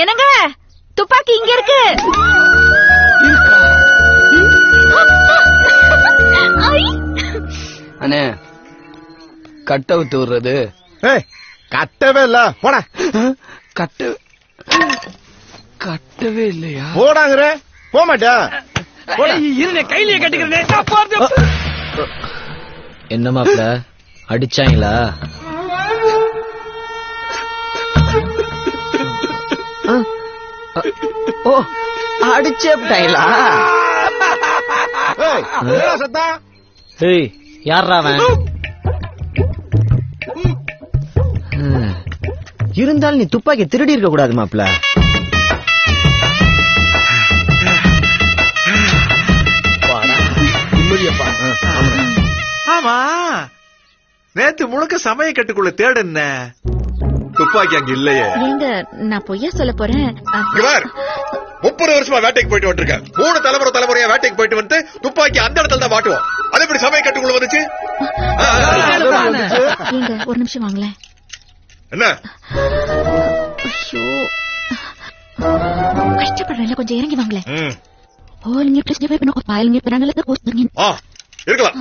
என்னங்க துப்பாக்கி இங்க இருக்கு. அண்ணே கட்ட விட்டு விடுறது. கட்டவே இல்ல போட. கட்டவே இல்லையா? போடாங்கிற போக மாட்டேன். கையிலேயே கட்டிக்கிறேன். என்ன மாப்ள அடிச்சாங்களா? ஓ அடிச்சேப்டாங்களா? சத்தம் ஏய் யாரா அவன்? இருந்தாலும் நீ துப்பாக்கி திருடி இருக்க கூடாது மாப்ள. ஆமா நேத்து முழுக்க சமய கட்டுக்குள்ள தேட என்ன துப்பாக்கி அங்க இல்லையே. ஏங்க நான் பொய்யா சொல்ல போறேன். 30 வருஷமா வேட்டைக்கு போயிட்டு வந்துருக்கேன். 3 தலைமுறையா வேட்டைக்கு போயிட்டு வந்து துப்பாக்கி அந்த இடத்துல தான் மாட்டுவோம். அது எப்படி சமய கட்டுக்குள்ள வந்துச்சு? ஏங்க ஒரு நிமிஷம் வாங்களேன். என்ன கஷ்டப்படுறேன், கொஞ்சம் இறங்கி வாங்களேன். இருக்கலாம்,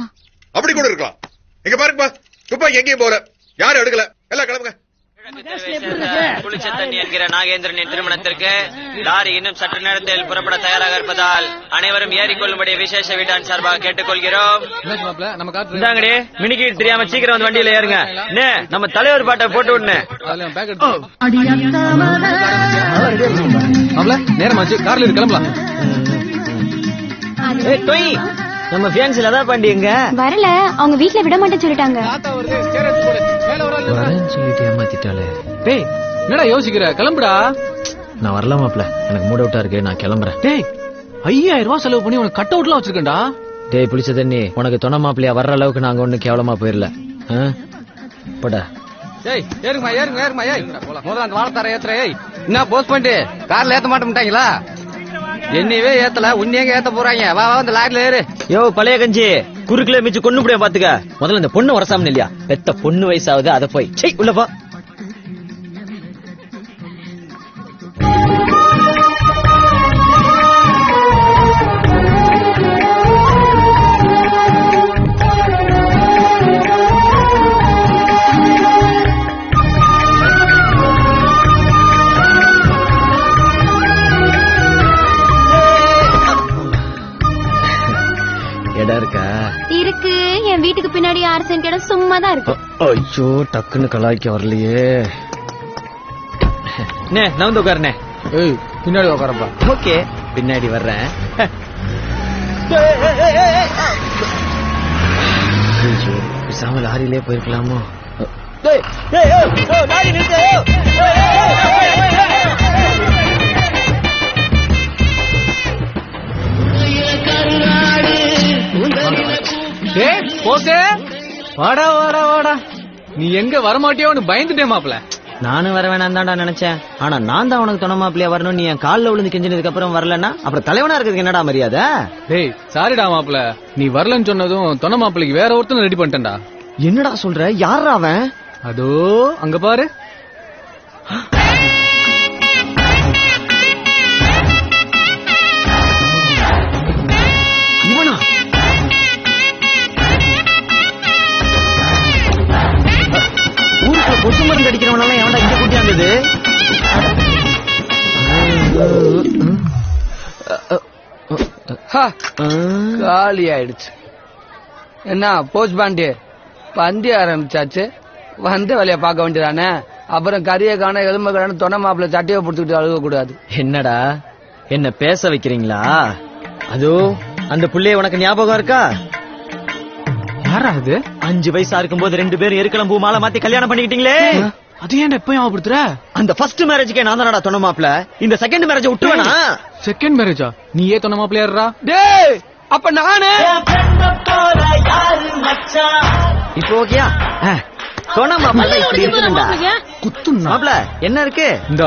அப்படி கூட இருக்கலாம். இங்க பாருங்கப்பா, துப்பாக்கி எங்கேயும் போற, யாரும் எடுக்கல, எல்லாம் கிளம்புங்க. குளிச்சத்தண்ணி என்கிற நாகேந்திரனின் திருமணத்திற்கு லாரி இன்னும் சற்று நேரத்தில் புறப்பட தயாராக இருப்பதால் அனைவரும் ஏறிக்கொள்ளும்படி விசேஷ வீட்டான் சார்பாக கேட்டுக்கொள்கிறோம். இந்தாங்கடி மினிக்கிட்டு தெரியாம சீக்கிரம் வந்து வண்டியில ஏறுங்க. நம்ம தலைவர் பாட்டை போட்டு விடுனே. நேரமாச்சு, கார்ல கிளம்பலாம். நம்ம பியான்சி லதா பாண்டி எங்க வரல? அவங்க வீட்டுல விட மாட்டேன்னு சொல்லிட்டாங்க. சொல்லிட்டு ஏமாத்திட்டாலே. டேய் என்னடா யோசிக்கிற? கிளம்புடா. நான் வரல மாப்ள, எனக்கு மூட் அவுட்டா இருக்கு, நான் கிளம்புறேன். டேய் 5000 ரூபாய் செலவு பண்ணி உனக்கு கட் அவுட்லாம் வச்சிருக்கேன்டா. டேய் புளிச்ச தண்ணி, உனக்கு துணை மாப்பிள்ளையா வர்ற அளவுக்கு நாங்க ஒண்ணு கேவலமா போயிடல. போடா. டேய் ஏறுங்கம்மா ஏறுங்க. ஏய் முதல்ல அந்த வாழைத்தார ஏத்துற. ஏய் என்ன போஸ்ட் பண்ணிட்டு கார்ல ஏத்த மாட்டேன்ட்டாங்களா? என்னவே ஏத்தல, உன்னையங்க ஏத்த போறாங்க. வா வந்து லாரில ஏறு. யோ பழைய கஞ்சி, குறுக்குல மிச்சு கொண்டு முடியும் பாத்துக்க. முதல்ல இந்த பொண்ணு வரசாம இல்லையா? பெத்த பொண்ணு வயசாகுது, அதை போய் செய் உள்ள போ. இருக்கு, என் வீட்டுக்கு பின்னாடி 6 சென்ட் இடம் சும்மா தான் இருக்கு. ஐயோ டக்குன்னு கலாய்க்க வரலையே. நவுந்து உட்காருனே. ஏய் பின்னாடி உட்காரப்பா. ஓகே பின்னாடி வர்றேன். பேசாம லாரியிலே போயிருக்கலாமோ? வாடா வாடா வாடா. நீ எங்க வரமாட்டியோன்னு பயந்துட்டே மாப்ள. நானும் வர வேணாம் தான்டா நினைச்சேன். ஆனா நான் தான் உனக்கு துணை மாப்பிள்ளையா வரணும். நீ என் காலில் விழுந்து கெஞ்சினதுக்கு அப்புறம் வரலன்னா அப்புறம் தலைவனா இருக்கிறதுக்கு என்னடா மரியாதை? டேய் சாரிடா மாப்ள, நீ வரலன்னு சொன்னதும் துணை மாப்பிள்ளைக்கு வேற ஒருத்தனை ரெடி பண்ணிட்டேன்டா. என்னடா சொல்ற? யாரா அவன்? அதோ அங்க பாரு. இவனா? ஊருக்குள்ள கொசு மருந்து அடிக்கிறவனால எவன்டா இங்க கூட்டியாந்தது? காலி ஆயிடுச்சு. என்ன போஸ்ட் பாண்டி பந்தி ஆரம்பிச்சாச்சு, வந்த வேலைய பார்க்க வேண்டியதானே. அப்புறம் கரிய காண எலும்பு காண தொண மாப்பிள்ள சட்டையை பிடிச்சிக்கிட்டு அழுக கூடாது. என்னடா என்ன பேச வைக்கிறீங்களா? அதோ அந்த புள்ளைய உனக்கு ஞாபகம் இருக்கா? யாரா அது? 5 வயசா இருக்கும்போது 2 பேரும் எருக்கலாம் பூ மாலை மாத்தி கல்யாணம் பண்ணிக்கிட்டீங்களே. அது ஏன் எப்ப ஞாபகப்படுத்துற? அந்த ஃபர்ஸ்ட் மேரேஜ்க்கே நான் தானடா தொண மாப்பிள்ள. இந்த செகண்ட் மேரேஜ் விட்டுவேனா? செகண்ட் மேரேஜா? நீ ஏன் தொண மாப்பிள்ள ஏறா? டேய் அப்ப நானே இப்போ ஓகேயா? தொண மாப்பிள்ள இப்படி இருக்குடா. குத்துனா மாப்பிள்ள என்ன இருக்கு? இந்த